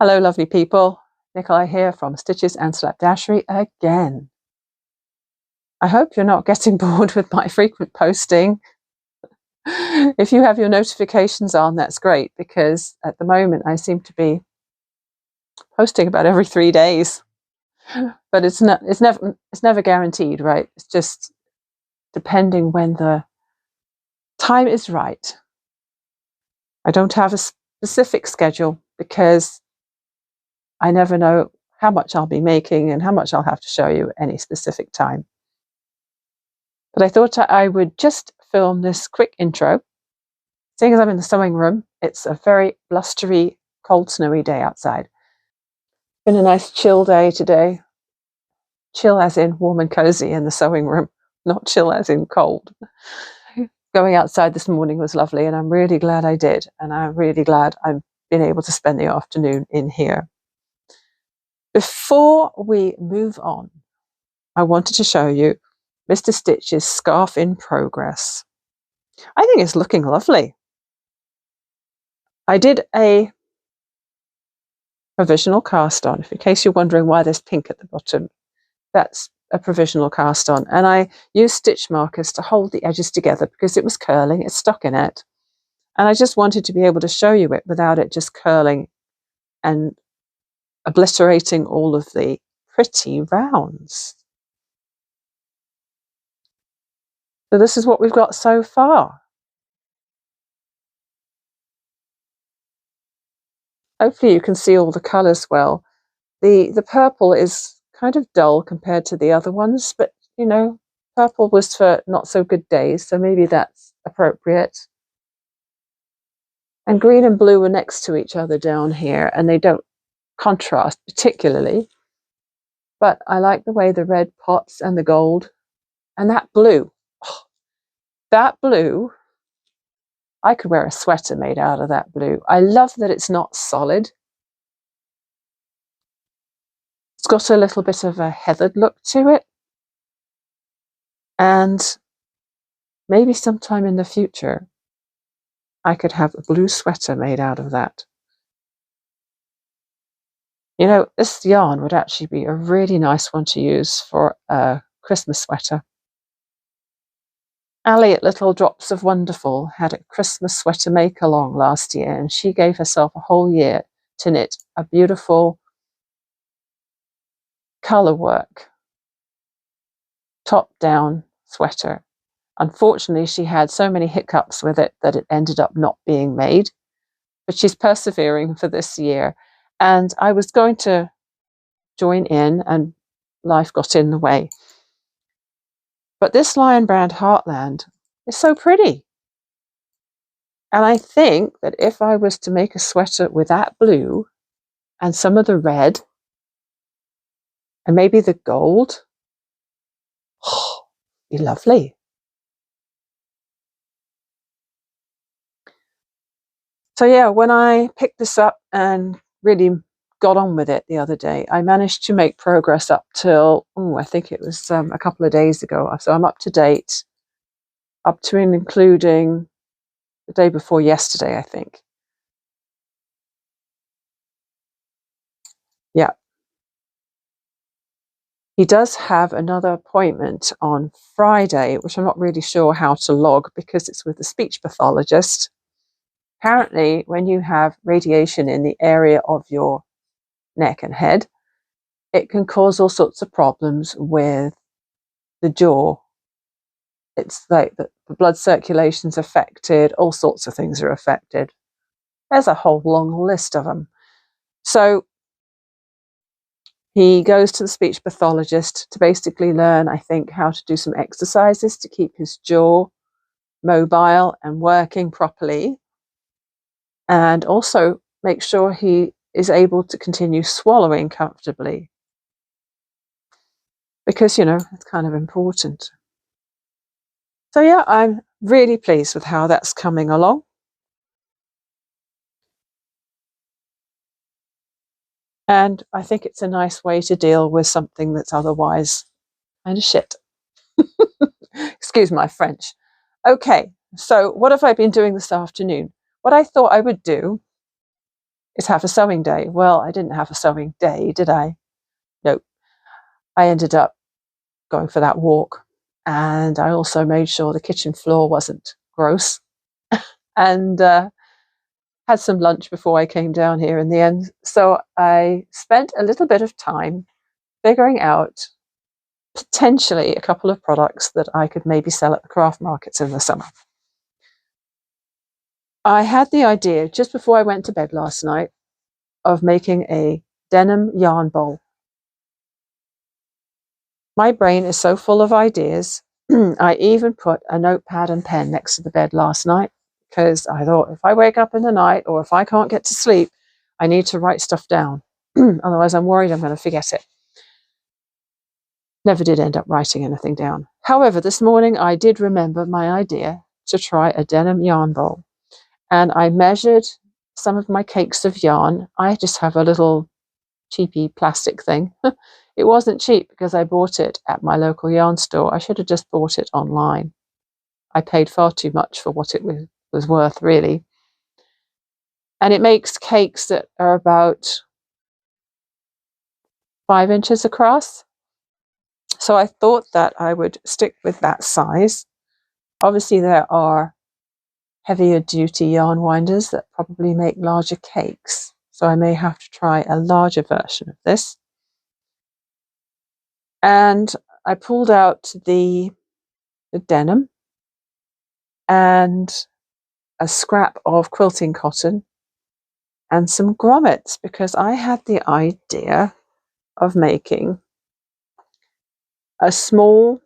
Hello, lovely people. Nicolai here from Stitches and Slapdashery again. I hope you're not getting bored with my frequent posting. If you have your notifications on, that's great, because at the moment I seem to be posting about every 3 days. But it's never guaranteed, right? It's just depending when the time is right. I don't have a specific schedule because I never know how much I'll be making and how much I'll have to show you at any specific time. But I thought I would just film this quick intro. Seeing as I'm in the sewing room, it's a very blustery, cold, snowy day outside. Been a nice chill day today. Chill as in warm and cozy in the sewing room, not chill as in cold. Going outside this morning was lovely, and I'm really glad I did. And I'm really glad I've been able to spend the afternoon in here. Before we move on, I wanted to show you Mr. Stitch's scarf in progress. I think it's looking lovely. I did a provisional cast on, in case you're wondering why there's pink at the bottom. That's a provisional cast on, and I used stitch markers to hold the edges together because it was curling, it's stuck in it, and I just wanted to be able to show you it without it just curling and obliterating all of the pretty rounds. So this is what we've got so far. Hopefully you can see all the colours well. The purple is kind of dull compared to the other ones, but you know, purple was for not so good days, so maybe that's appropriate. And green and blue are next to each other down here, and they don't contrast particularly. But I like the way the red pots and the gold and that blue. Oh, that blue, I could wear a sweater made out of that blue. I love that it's not solid. It's got a little bit of a heathered look to it. And maybe sometime in the future, I could have a blue sweater made out of that. You know, this yarn would actually be a really nice one to use for a Christmas sweater. Ali at Little Drops of Wonderful had a Christmas sweater make-along last year, and she gave herself a whole year to knit a beautiful colour work, top-down sweater. Unfortunately, she had so many hiccups with it that it ended up not being made, but she's persevering for this year. And I was going to join in, and life got in the way. But this Lion Brand Heartland is so pretty. And I think that if I was to make a sweater with that blue and some of the red and maybe the gold, oh, it'd be lovely. So yeah, when I picked this up and really got on with it the other day, I managed to make progress up till, I think it was a couple of days ago. So I'm up to date, up to and including the day before yesterday, I think. Yeah. He does have another appointment on Friday, which I'm not really sure how to log because it's with a speech pathologist. Apparently, when you have radiation in the area of your neck and head, it can cause all sorts of problems with the jaw. It's like the blood circulation's affected, all sorts of things are affected. There's a whole long list of them. So he goes to the speech pathologist to basically learn, I think, how to do some exercises to keep his jaw mobile and working properly, and also make sure he is able to continue swallowing comfortably. Because, you know, it's kind of important. So yeah, I'm really pleased with how that's coming along. And I think it's a nice way to deal with something that's otherwise kind of shit. Excuse my French. Okay, so what have I been doing this afternoon? What I thought I would do is have a sewing day. Well, I didn't have a sewing day, did I? Nope. I ended up going for that walk, and I also made sure the kitchen floor wasn't gross, and had some lunch before I came down here in the end. So I spent a little bit of time figuring out potentially a couple of products that I could maybe sell at the craft markets in the summer. I had the idea just before I went to bed last night of making a denim yarn bowl. My brain is so full of ideas. I even put a notepad and pen next to the bed last night because I thought if I wake up in the night or if I can't get to sleep, I need to write stuff down. Otherwise, I'm worried I'm going to forget it. Never did end up writing anything down. However, this morning I did remember my idea to try a denim yarn bowl. And I measured some of my cakes of yarn. I just have a little cheapy plastic thing. It wasn't cheap because I bought it at my local yarn store. I should have just bought it online. I paid far too much for what it was worth, really. And it makes cakes that are about 5 inches across. So I thought that I would stick with that size. Obviously, there are heavier duty yarn winders that probably make larger cakes. So I may have to try a larger version of this. And I pulled out the denim and a scrap of quilting cotton and some grommets because I had the idea of making a small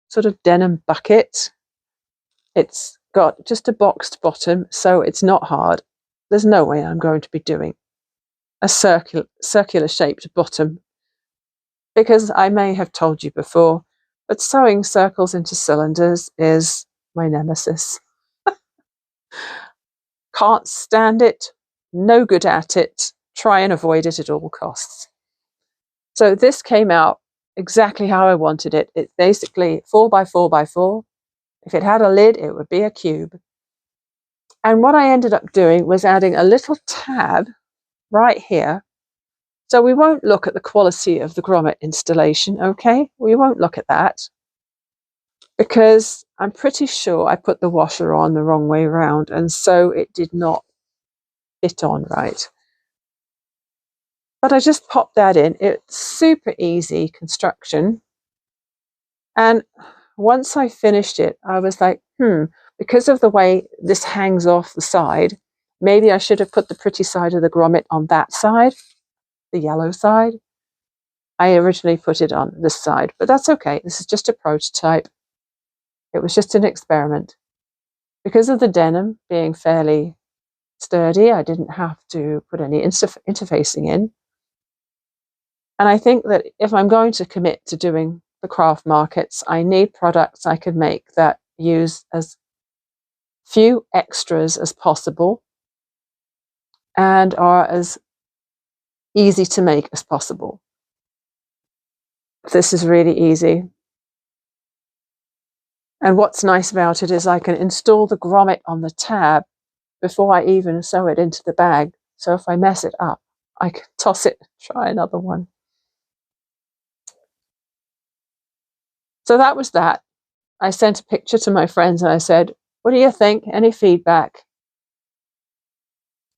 sort of denim bucket. It's got just a boxed bottom, so it's not hard. There's no way I'm going to be doing a circular shaped bottom because I may have told you before, but sewing circles into cylinders is my nemesis. Can't stand it, no good at it, try and avoid it at all costs. So this came out exactly how I wanted it. It's basically 4 by 4 by 4. If it had a lid, it would be a cube. And what I ended up doing was adding a little tab right here. So we won't look at the quality of the grommet installation, okay? We won't look at that because I'm pretty sure I put the washer on the wrong way around, and so it did not fit on right. But I just popped that in. It's super easy construction. And once I finished it, I was like, because of the way this hangs off the side, maybe I should have put the pretty side of the grommet on that side, the yellow side. I originally put it on this side, but that's okay. This is just a prototype. It was just an experiment. Because of the denim being fairly sturdy, I didn't have to put any interfacing in. And I think that if I'm going to commit to doing the craft markets, I need products I can make that use as few extras as possible and are as easy to make as possible. This is really easy. And what's nice about it is I can install the grommet on the tab before I even sew it into the bag. So if I mess it up, I can toss it and try another one. So that was that. I sent a picture to my friends and I said, what do you think? Any feedback?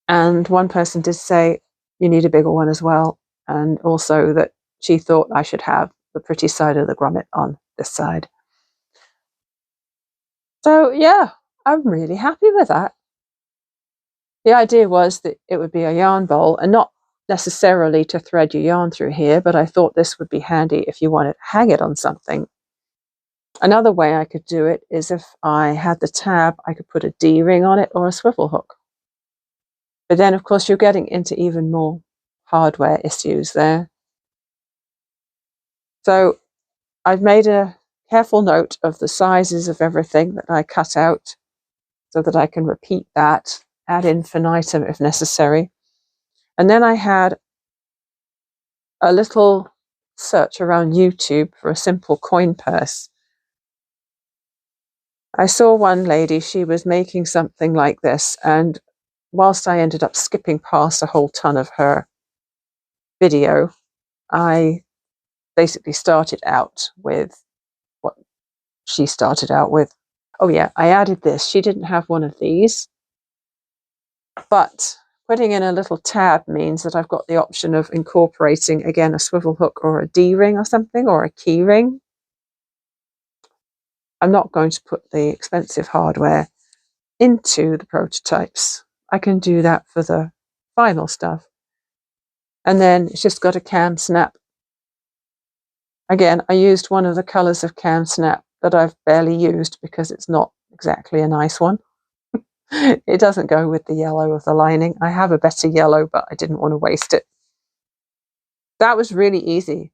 And one person did say, you need a bigger one as well. And also that she thought I should have the pretty side of the grommet on this side. So yeah, I'm really happy with that. The idea was that it would be a yarn bowl and not necessarily to thread your yarn through here, but I thought this would be handy if you wanted to hang it on something. Another way I could do it is if I had the tab, I could put a D-ring on it or a swivel hook. But then, of course, you're getting into even more hardware issues there. So I've made a careful note of the sizes of everything that I cut out so that I can repeat that ad infinitum if necessary. And then I had a little search around YouTube for a simple coin purse. I saw one lady, she was making something like this, and whilst I ended up skipping past a whole ton of her video, I basically started out with what she started out with. Oh yeah, I added this. She didn't have one of these, but putting in a little tab means that I've got the option of incorporating, again, a swivel hook or a D-ring or something, or a key ring. I'm not going to put the expensive hardware into the prototypes. I can do that for the final stuff. And then it's just got a can snap. Again, I used one of the colors of can snap that I've barely used because it's not exactly a nice one. It doesn't go with the yellow of the lining. I have a better yellow, but I didn't want to waste it. That was really easy.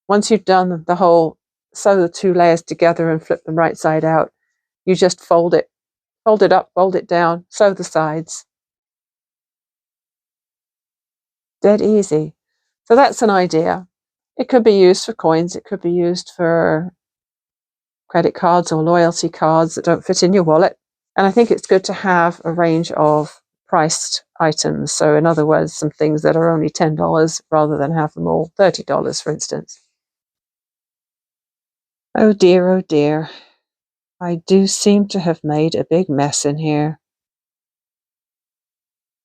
Once you've done the whole, sew the two layers together and flip them right side out, you just fold it up, fold it down, sew the sides. Dead easy. So that's an idea. It could be used for coins. It could be used for credit cards or loyalty cards that don't fit in your wallet. And I think it's good to have a range of priced items. So in other words, some things that are only $10 rather than have them all $30, for instance. Oh dear, I do seem to have made a big mess in here.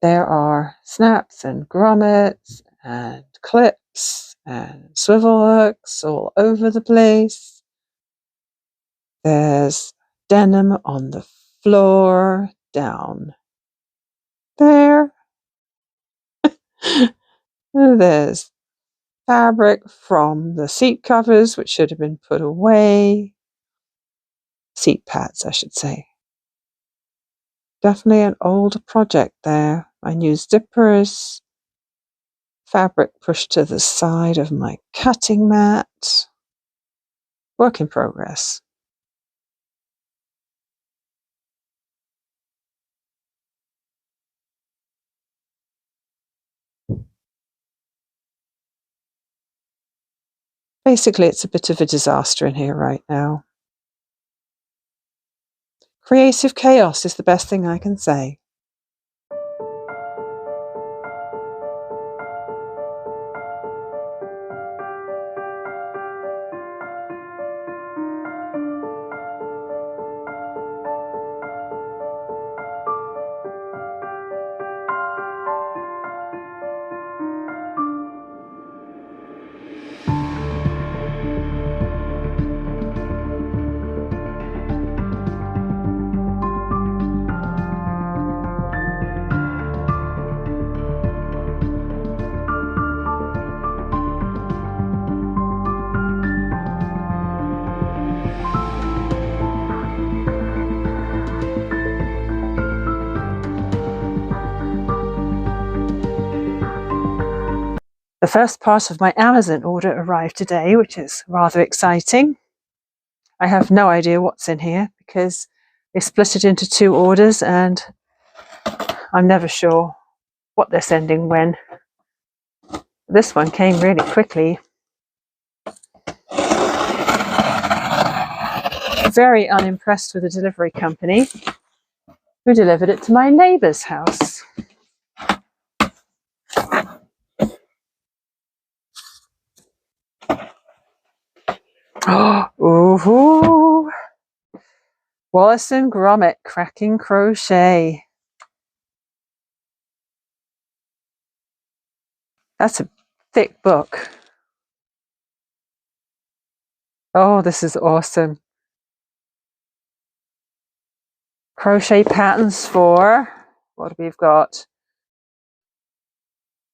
There are snaps and grommets and clips and swivel hooks all over the place. There's denim on the floor down there. There's fabric from the seat covers, which should have been put away. Seat pads, I should say. Definitely an old project there. My new zippers. Fabric pushed to the side of my cutting mat. Work in progress. Basically, it's a bit of a disaster in here right now. Creative chaos is the best thing I can say. The first part of my Amazon order arrived today, which is rather exciting. I have no idea what's in here because they split it into 2 orders and I'm never sure what they're sending when. This one came really quickly. Very unimpressed with the delivery company who delivered it to my neighbour's house. Ooh, Wallace and Gromit Cracking Crochet. That's a thick book. Oh, this is awesome. Crochet patterns for, what we've got?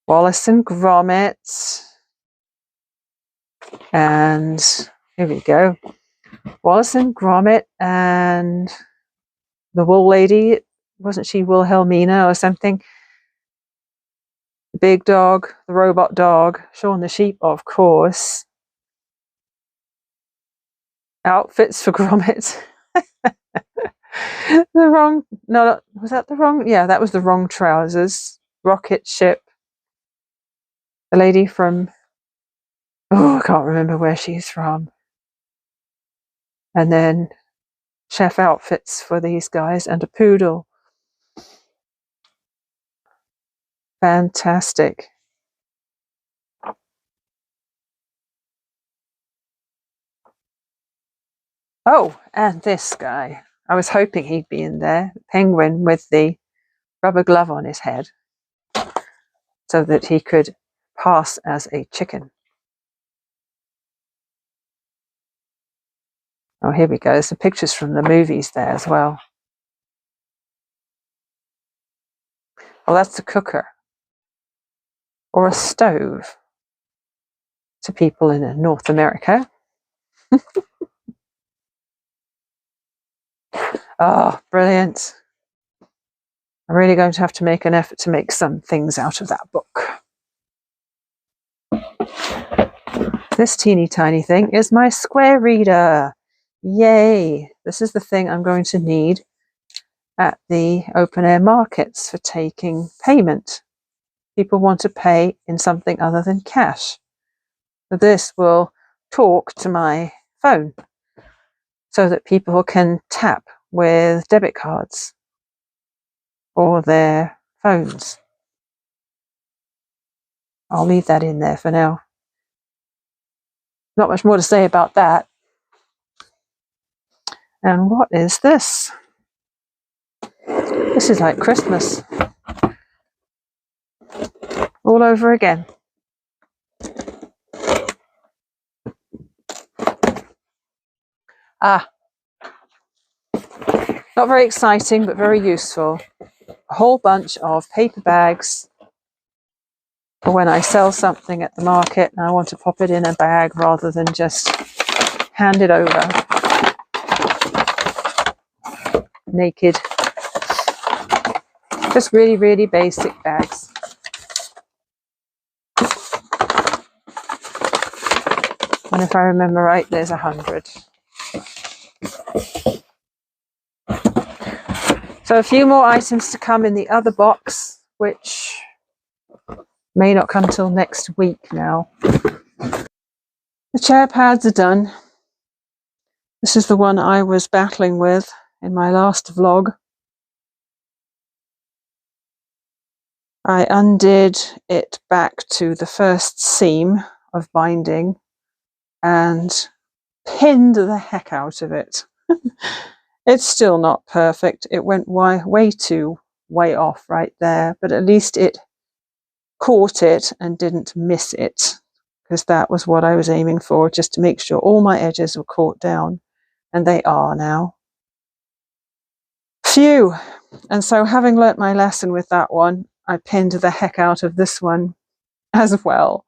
Wallace and Gromit. And here we go. Wallace and Gromit and the Wool Lady. Wasn't she Wilhelmina or something? The big dog, the robot dog, Shaun the sheep, of course. Outfits for Gromit. Was that the wrong? Yeah, that was the wrong trousers. Rocket ship. The lady from, I can't remember where she's from. And then chef outfits for these guys and a poodle. Fantastic. Oh, and this guy. I was hoping he'd be in there. The penguin with the rubber glove on his head so that he could pass as a chicken. Oh, here we go. There's some pictures from the movies there as well. Oh, that's a cooker or a stove to people in North America. Oh, brilliant. I'm really going to have to make an effort to make some things out of that book. This teeny tiny thing is my square reader. Yay! This is the thing I'm going to need at the open air markets for taking payment. People want to pay in something other than cash. So this will talk to my phone so that people can tap with debit cards or their phones. I'll leave that in there for now. Not much more to say about that. And what is this? This is like Christmas all over again. Ah, not very exciting, but very useful. A whole bunch of paper bags for when I sell something at the market and I want to pop it in a bag rather than just hand it over naked. Just really, really basic bags. And if I remember right, there's 100. So a few more items to come in the other box, which may not come till next week now. The chair pads are done. This is the one I was battling with in my last vlog. I undid it back to the first seam of binding and pinned the heck out of it. It's still not perfect. It went way off right there, but at least it caught it and didn't miss it, because that was what I was aiming for, just to make sure all my edges were caught down, and they are now. Phew! And so, having learnt my lesson with that one, I pinned the heck out of this one as well.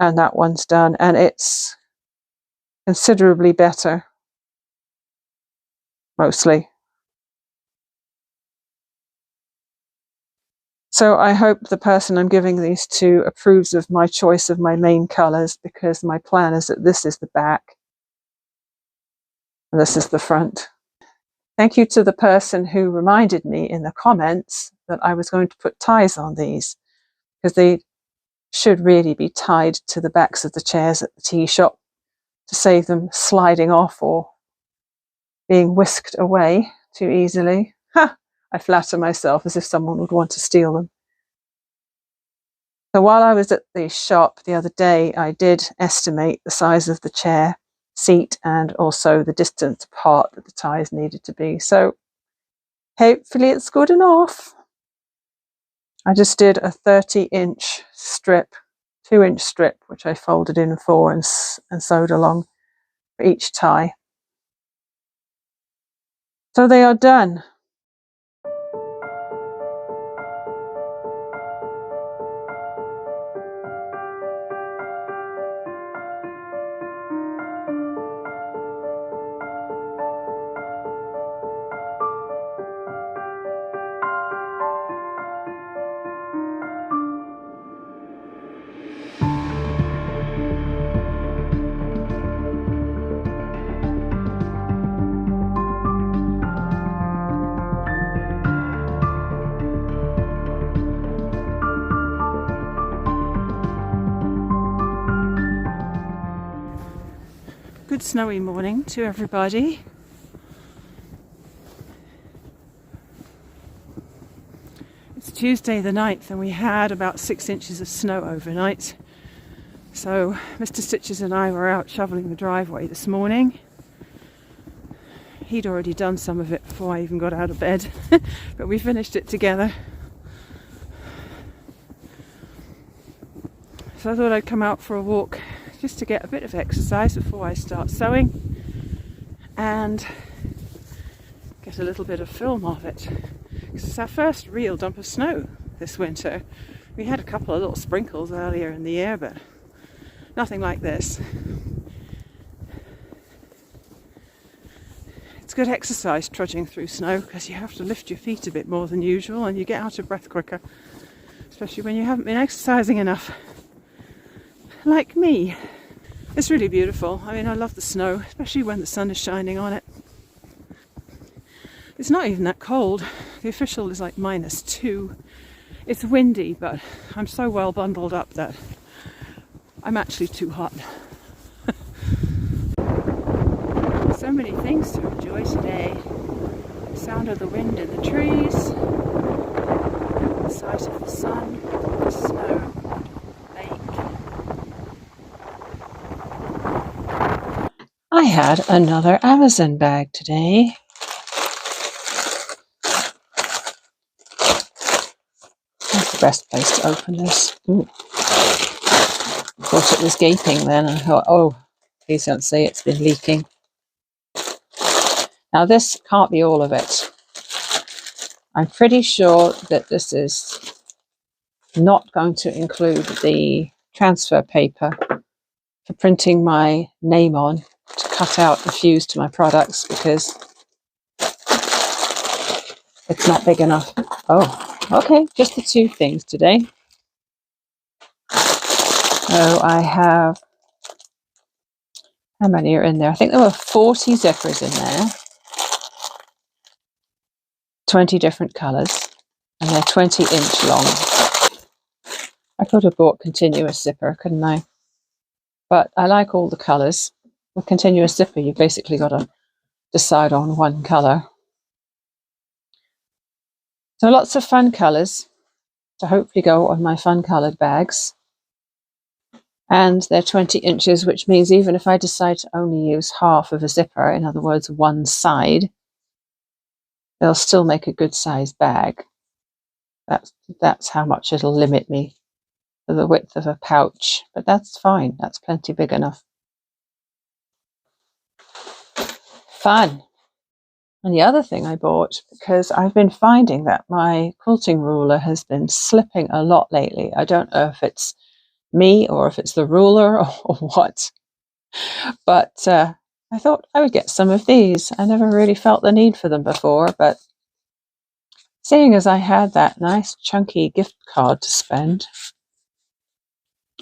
And that one's done, and it's considerably better, mostly. So I hope the person I'm giving these to approves of my choice of my main colours, because my plan is that this is the back and this is the front. Thank you to the person who reminded me in the comments that I was going to put ties on these, because they should really be tied to the backs of the chairs at the tea shop to save them sliding off or being whisked away too easily. Ha! I flatter myself, as if someone would want to steal them. So while I was at the shop the other day, I did estimate the size of the chair seat and also the distance apart that the ties needed to be. So hopefully it's good enough. I just did a 30-inch strip, 2-inch strip, which I folded in 4 and sewed along for each tie. So they are done. Good snowy morning to everybody. It's Tuesday the 9th and we had about 6 inches of snow overnight. So Mr. Stitches and I were out shoveling the driveway this morning. He'd already done some of it before I even got out of bed, but we finished it together. So I thought I'd come out for a walk just to get a bit of exercise before I start sewing and get a little bit of film of it. Because it's our first real dump of snow this winter. We had a couple of little sprinkles earlier in the year, but nothing like this. It's good exercise trudging through snow because you have to lift your feet a bit more than usual and you get out of breath quicker, especially when you haven't been exercising enough. Like me. It's really beautiful. I mean, I love the snow, especially when the sun is shining on it. It's not even that cold. The official is like -2. It's windy, but I'm so well bundled up that I'm actually too hot. So many things to enjoy today. The sound of the wind in the trees, the sight of the sun, the snow, lake. I had another Amazon bag today. That's the best place to open this. Ooh. Thought it was gaping then. I thought, oh, please don't say it's been leaking. Now this can't be all of it. I'm pretty sure that this is not going to include the transfer paper for printing my name on to cut out and fuse to my products because it's not big enough. Oh, okay, just the 2 things today. So I have, how many are in there? I think there were 40 zippers in there. 20 different colours, and they're 20-inch long. I could have bought continuous zipper, couldn't I? But I like all the colours. With continuous zipper, you've basically got to decide on one colour. So lots of fun colours to hopefully go on my fun coloured bags. And they're 20 inches, which means even if I decide to only use half of a zipper, in other words, one side, they'll still make a good sized bag. That's how much it'll limit me to the width of a pouch, but that's fine. That's plenty big enough. Fun. And the other thing I bought, because I've been finding that my quilting ruler has been slipping a lot lately. I don't know if it's me or if it's the ruler or what, but I thought I would get some of these. I never really felt the need for them before, but seeing as I had that nice chunky gift card to spend,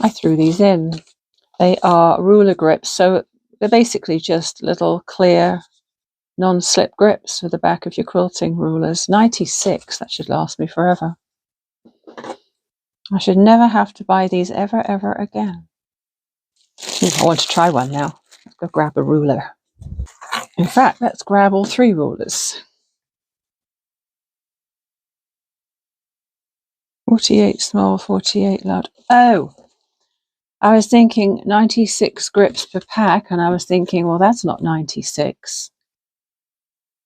I threw these in. They are ruler grips, so they're basically just little clear non-slip grips for the back of your quilting rulers. 96, that should last me forever. I should never have to buy these ever again. I want to try one now. Let's go grab a ruler. In fact, let's grab all 3 rulers. 48 small, 48 large. Oh, I was thinking 96 grips per pack, and I was thinking, well, that's not 96.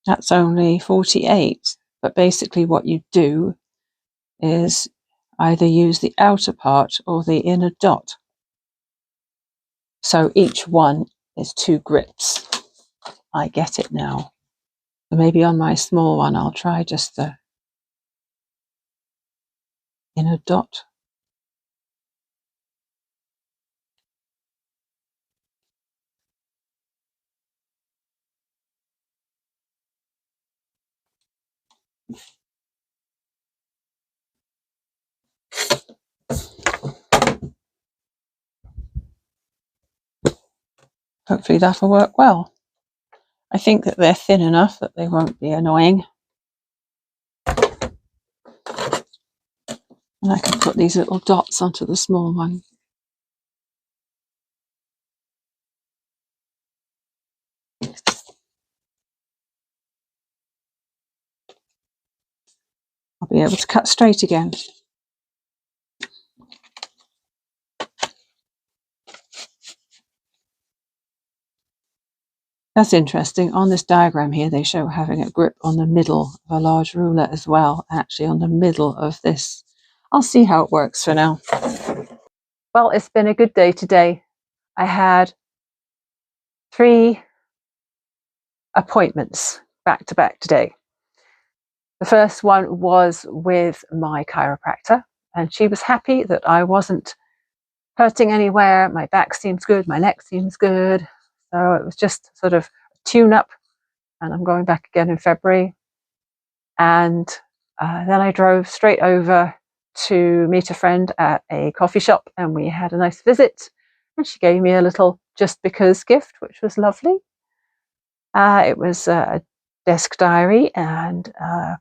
That's only 48. But basically what you do is either use the outer part or the inner dot. So each one is 2 grips. I get it now. So maybe on my small one, I'll try just the inner dot. Hopefully that'll work well. I think that they're thin enough that they won't be annoying. And I can put these little dots onto the small one. I'll be able to cut straight again. That's interesting. On this diagram here, they show having a grip on the middle of a large ruler as well, actually on the middle of this. I'll see how it works for now. Well, it's been a good day today. I had 3 appointments back to back today. The first one was with my chiropractor, and she was happy that I wasn't hurting anywhere. My back seems good, my neck seems good. So it was just sort of a tune-up, and I'm going back again in February. And then I drove straight over to meet a friend at a coffee shop, and we had a nice visit. And she gave me a little just because gift, which was lovely. It was a desk diary and a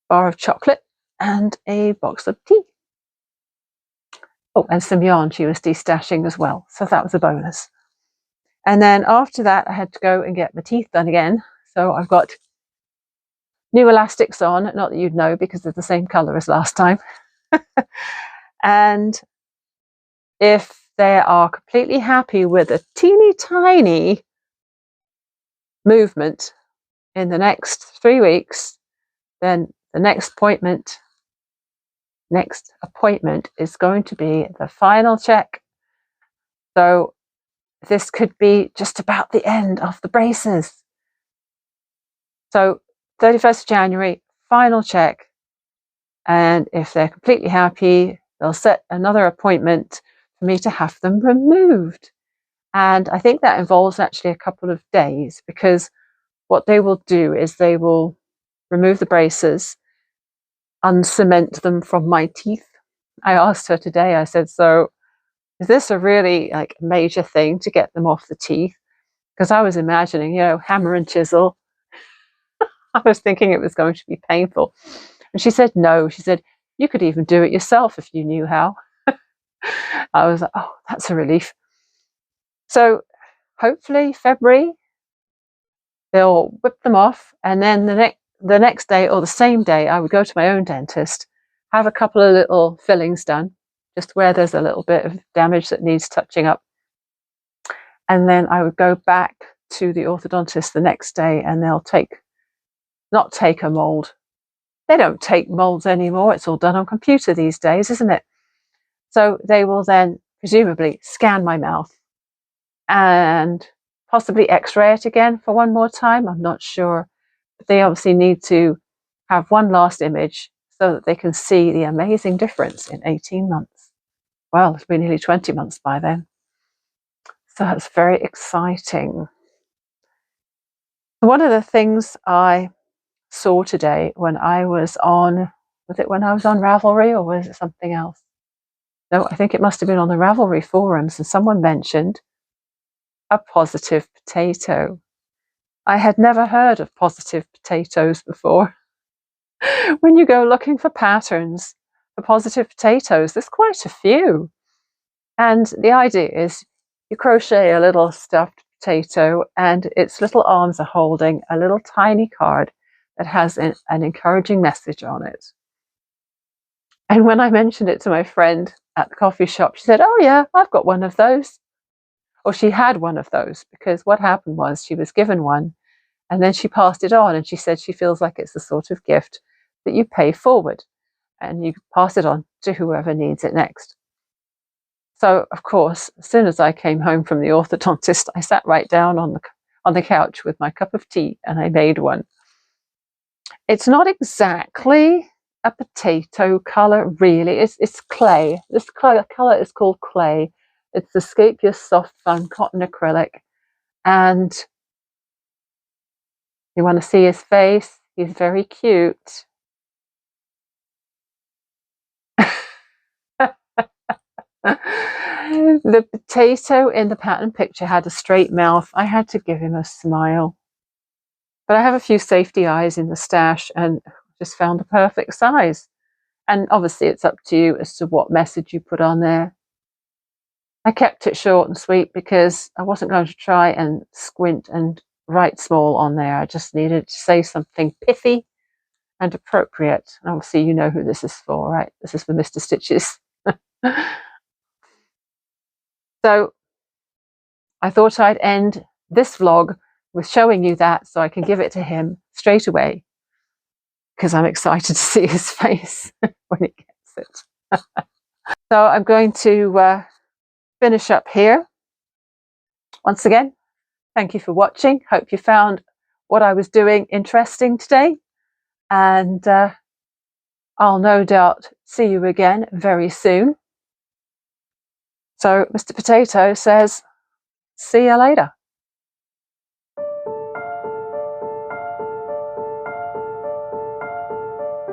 bar of chocolate and a box of tea. Oh, and some yarn she was destashing as well. So that was a bonus. And then after that, I had to go and get my teeth done again. So I've got new elastics on, not that you'd know because they're the same color as last time. And if they are completely happy with a teeny tiny movement in the next 3 weeks, then the next appointment is going to be the final check. So this could be just about the end of the braces. So 31st of January, final check. And if they're completely happy, they'll set another appointment for me to have them removed. And I think that involves actually a couple of days, because what they will do is they will remove the braces, uncement them from my teeth. I asked her today, I said, so is this a really major thing to get them off the teeth? Because I was imagining, hammer and chisel. I was thinking it was going to be painful. And she said, no. She said, you could even do it yourself if you knew how. I was like, oh, that's a relief. So hopefully February, they'll whip them off. And then the next day or the same day, I would go to my own dentist, have a couple of little fillings done, just where there's a little bit of damage that needs touching up. And then I would go back to the orthodontist the next day, and they'll not take a mold. They don't take molds anymore. It's all done on computer these days, isn't it? So they will then presumably scan my mouth and possibly x-ray it again for one more time. I'm not sure. But they obviously need to have one last image so that they can see the amazing difference in 18 months. Well, it's been nearly 20 months by then. So that's very exciting. One of the things I saw today when I was on, Ravelry, or was it something else? No, I think it must have been on the Ravelry forums, and someone mentioned a positive potato. I had never heard of positive potatoes before. When you go looking for patterns for positive potatoes, there's quite a few. And the idea is you crochet a little stuffed potato, and its little arms are holding a little tiny card that has an encouraging message on it. And when I mentioned it to my friend at the coffee shop, she said, oh yeah, I've got one of those. Or she had one of those, because what happened was she was given one and then she passed it on, and she said she feels like it's the sort of gift that you pay forward and you pass it on to whoever needs it next. So, of course, as soon as I came home from the orthodontist, I sat right down on the couch with my cup of tea and I made one. It's not exactly a potato colour, really. It's clay. This colour is called clay. It's the Scapious Soft Fun Cotton Acrylic. And you want to see his face? He's very cute. The potato in the pattern picture had a straight mouth. I had to give him a smile. But I have a few safety eyes in the stash and just found the perfect size. And obviously it's up to you as to what message you put on there. I kept it short and sweet because I wasn't going to try and squint and write small on there. I just needed to say something pithy and appropriate. And obviously you know who this is for, right? This is for Mr. Stitches. So I thought I'd end this vlog with showing you that so I can give it to him straight away, because I'm excited to see his face when he gets it. So I'm going to finish up here. Once again, thank you for watching. Hope you found what I was doing interesting today, and I'll no doubt see you again very soon. So Mr. Potato says, see you later.